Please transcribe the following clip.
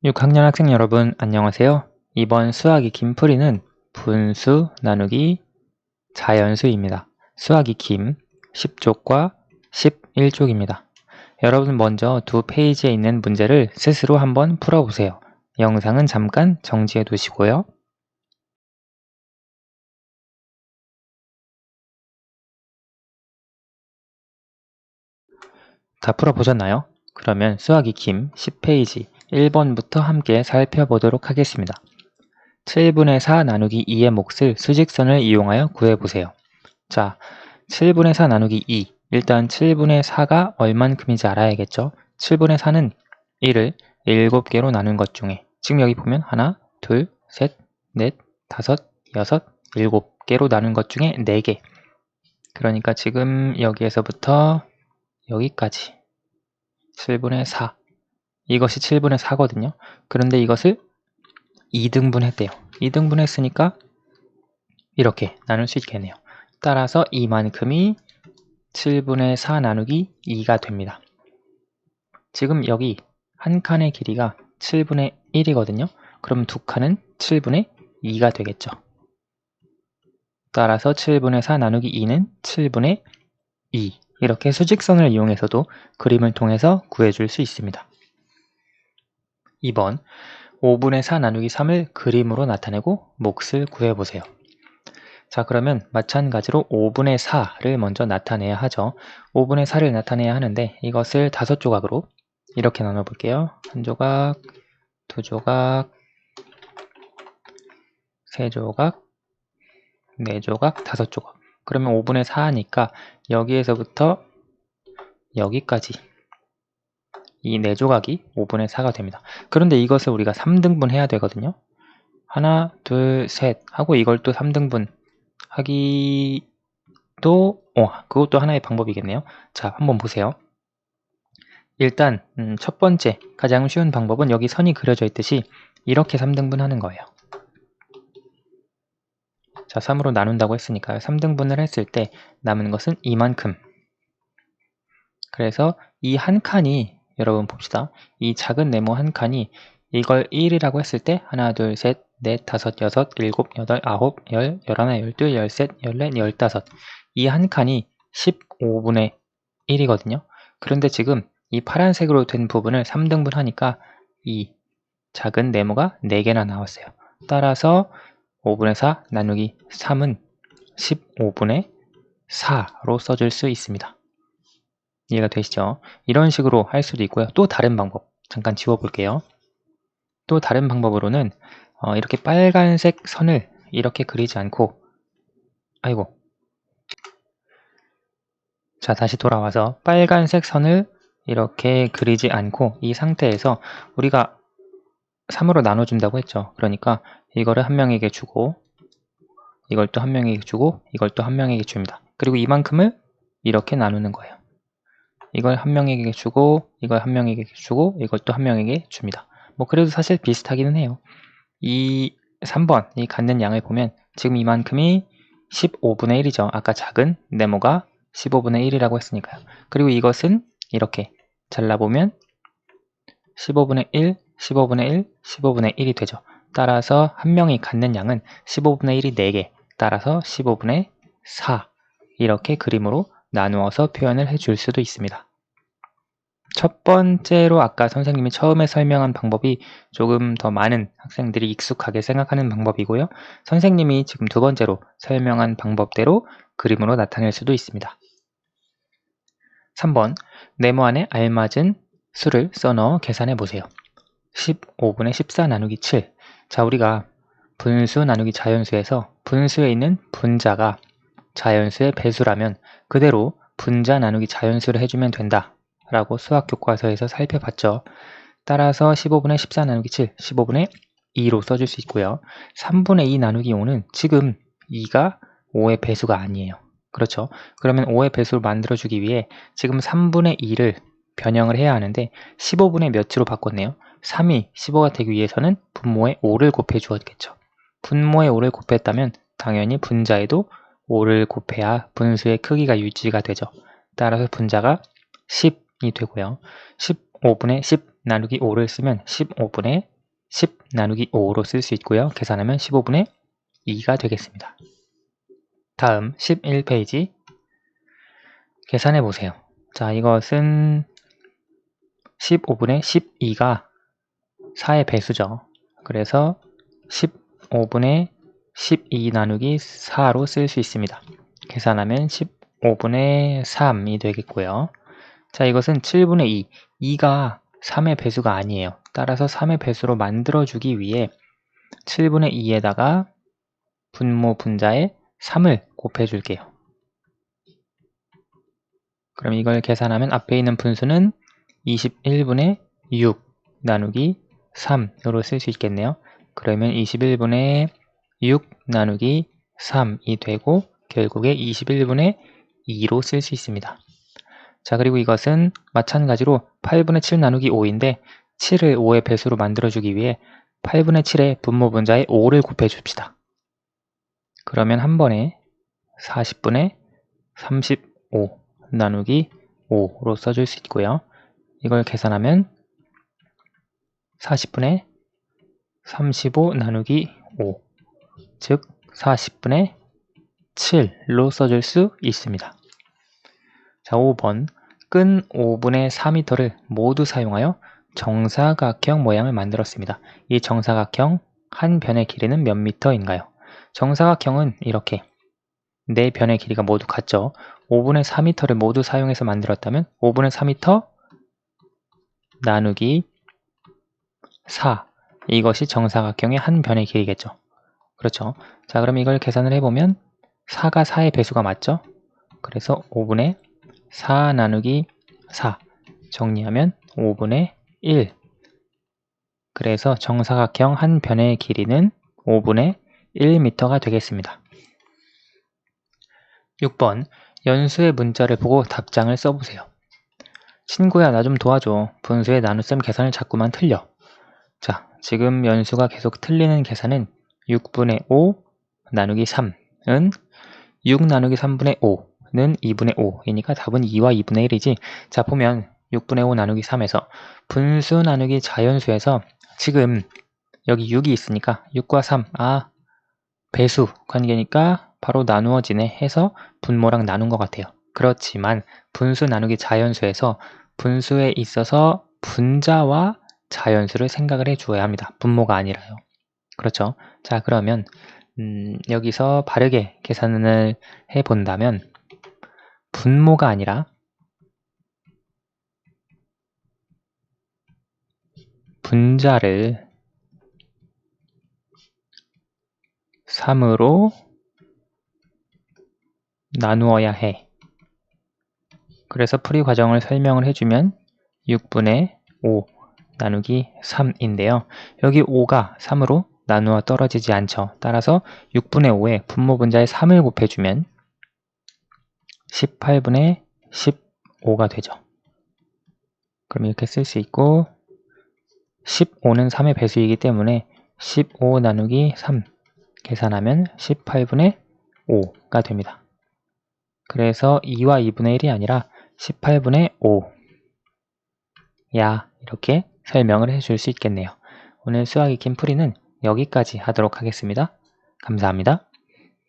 6학년 학생 여러분 안녕하세요. 이번 수학 익힘 풀이는 분수 나누기 자연수입니다. 수학 익힘 10쪽과 11쪽입니다. 여러분 먼저 두 페이지에 있는 문제를 스스로 한번 풀어보세요. 영상은 잠깐 정지해 두시고요. 다 풀어보셨나요? 그러면 수학 익힘 10페이지 1번부터 함께 살펴보도록 하겠습니다. 7분의 4 나누기 2의 몫을 수직선을 이용하여 구해보세요. 자, 7분의 4 나누기 2. 일단 7분의 4가 얼만큼인지 알아야겠죠? 7분의 4는 1을 7개로 나눈 것 중에 지금 여기 보면 하나, 둘, 셋, 넷, 다섯, 여섯, 7개로 나눈 것 중에 4개. 그러니까 지금 여기에서부터 여기까지 7분의 4. 이것이 7분의 4거든요. 그런데 이것을 2등분 했대요. 2등분 했으니까 이렇게 나눌 수 있겠네요. 따라서 이만큼이 7분의 4 나누기 2가 됩니다. 지금 여기 한 칸의 길이가 7분의 1이거든요. 그럼 두 칸은 7분의 2가 되겠죠. 따라서 7분의 4 나누기 2는 7분의 2. 이렇게 수직선을 이용해서도 그림을 통해서 구해줄 수 있습니다. 2번 5분의 4 나누기 3을 그림으로 나타내고 몫을 구해보세요. 자, 그러면 마찬가지로 5분의 4를 먼저 나타내야 하죠. 5분의 4를 나타내야 하는데 이것을 5조각으로 이렇게 나눠 볼게요. 한 조각, 두 조각, 세 조각, 네 조각, 5조각. 그러면 5분의 4니까 여기에서부터 여기까지 이 4조각이 5분의 4가 됩니다. 그런데 이것을 우리가 3등분 해야 되거든요. 하나, 둘, 셋 하고 이걸 또 3등분 그것도 하나의 방법이겠네요. 자, 한번 보세요. 일단 첫 번째 가장 쉬운 방법은 여기 선이 그려져 있듯이 이렇게 3등분 하는 거예요. 자, 3으로 나눈다고 했으니까요. 3등분을 했을 때 남은 것은 이만큼. 그래서 이 한 칸이 여러분 봅시다. 이 작은 네모 한 칸이 이걸 1이라고 했을 때 하나, 둘, 셋, 넷, 다섯, 여섯, 일곱, 여덟, 아홉, 열, 열하나, 열둘, 열셋, 열넷, 열다섯. 이 한 칸이 15분의 1이거든요. 그런데 지금 이 파란색으로 된 부분을 3등분 하니까 이 작은 네모가 4개나 나왔어요. 따라서 5분의 4 나누기 3은 15분의 4로 써줄 수 있습니다. 이해가 되시죠? 이런 식으로 할 수도 있고요. 또 다른 방법 잠깐 지워볼게요. 또 다른 방법으로는 이렇게 빨간색 선을 이렇게 그리지 않고 자, 다시 돌아와서 빨간색 선을 이렇게 그리지 않고 이 상태에서 우리가 3으로 나눠준다고 했죠. 그러니까 이거를 한 명에게 주고 이걸 또 한 명에게 주고 이걸 또 한 명에게 줍니다. 그리고 이만큼을 이렇게 나누는 거예요. 이걸 한 명에게 주고 이걸 한 명에게 주고 이걸 또 한 명에게 줍니다. 뭐 그래도 사실 비슷하기는 해요. 이 3번 이 갖는 양을 보면 지금 이만큼이 15분의 1이죠. 아까 작은 네모가 15분의 1이라고 했으니까요. 그리고 이것은 이렇게 잘라보면 15분의 1, 15분의 1, 15분의 1이 되죠. 따라서 한 명이 갖는 양은 15분의 1이 4개, 따라서 15분의 4 이렇게 그림으로 나누어서 표현을 해줄 수도 있습니다. 첫 번째로 아까 선생님이 처음에 설명한 방법이 조금 더 많은 학생들이 익숙하게 생각하는 방법이고요. 선생님이 지금 두 번째로 설명한 방법대로 그림으로 나타낼 수도 있습니다. 3번 네모 안에 알맞은 수를 써넣어 계산해 보세요. 15분의 14 나누기 7. 자, 우리가 분수 나누기 자연수에서 분수에 있는 분자가 자연수의 배수라면 그대로 분자 나누기 자연수를 해주면 된다 라고 수학 교과서에서 살펴봤죠. 따라서 15분의 14 나누기 7, 15분의 2로 써줄 수 있고요. 3분의 2 나누기 5는 지금 2가 5의 배수가 아니에요. 그렇죠? 그러면 5의 배수를 만들어주기 위해 지금 3분의 2를 변형을 해야 하는데 15분의 몇으로 바꿨네요. 3이 15가 되기 위해서는 분모에 5를 곱해 주었겠죠. 분모에 5를 곱했다면 당연히 분자에도 5를 곱해야 분수의 크기가 유지가 되죠. 따라서 분자가 10이 되고요. 15분의 10 나누기 5를 쓰면 15분의 10 나누기 5로 쓸 수 있고요. 계산하면 15분의 2가 되겠습니다. 다음 11페이지 계산해 보세요. 자, 이것은 15분의 12가 4의 배수죠. 그래서 15분의 12 나누기 4로 쓸 수 있습니다. 계산하면 15분의 3이 되겠고요. 자, 이것은 7분의 2. 2가 3의 배수가 아니에요. 따라서 3의 배수로 만들어주기 위해 7분의 2에다가 분모 분자에 3을 곱해줄게요. 그럼 이걸 계산하면 앞에 있는 분수는 21분의 6 나누기 3으로 쓸 수 있겠네요. 그러면 21분의 6 나누기 3이 되고 결국에 21분의 2로 쓸 수 있습니다. 자, 그리고 이것은 마찬가지로 8분의 7 나누기 5인데 7을 5의 배수로 만들어주기 위해 8분의 7의 분모 분자에 5를 곱해줍시다. 그러면 한 번에 40분의 35 나누기 5로 써줄 수 있고요. 이걸 계산하면 40분의 35 나누기 5, 즉 40분의 7로 써줄 수 있습니다. 자, 5번. 끈 5분의 4m를 모두 사용하여 정사각형 모양을 만들었습니다. 이 정사각형 한 변의 길이는 몇 미터인가요? 정사각형은 이렇게 네 변의 길이가 모두 같죠. 5분의 4m를 모두 사용해서 만들었다면 5분의 4m 나누기 4, 이것이 정사각형의 한 변의 길이겠죠. 그렇죠. 자, 그럼 이걸 계산을 해보면 4가 4의 배수가 맞죠? 그래서 5분의 4 나누기 4 정리하면 5분의 1. 그래서 정사각형 한 변의 길이는 5분의 1m가 되겠습니다. 6번. 연수의 문자를 보고 답장을 써보세요. 친구야, 나 좀 도와줘. 분수의 나눗셈 계산을 자꾸만 틀려. 자, 지금 연수가 계속 틀리는 계산은 6분의 5 나누기 3은 6 나누기 3분의 5는 2분의 5이니까 답은 2와 2분의 1이지. 자, 보면 6분의 5 나누기 3에서 분수 나누기 자연수에서 지금 여기 6이 있으니까 6과 3, 배수 관계니까 바로 나누어지네 해서 분모랑 나눈 것 같아요. 그렇지만 분수 나누기 자연수에서 분수에 있어서 분자와 자연수를 생각을 해주어야 합니다. 분모가 아니라요. 그렇죠? 자, 그러면 여기서 바르게 계산을 해본다면 분모가 아니라 분자를 3으로 나누어야 해. 그래서 풀이 과정을 설명을 해주면 6분의 5 나누기 3인데요. 여기 5가 3으로 나누어 떨어지지 않죠. 따라서 6분의 5에 분모 분자에 3을 곱해주면 18분의 15가 되죠. 그럼 이렇게 쓸 수 있고 15는 3의 배수이기 때문에 15 나누기 3 계산하면 18분의 5가 됩니다. 그래서 2와 2분의 1이 아니라 18분의 5 이렇게 설명을 해줄 수 있겠네요. 오늘 수학 익힌 풀이는 여기까지 하도록 하겠습니다. 감사합니다.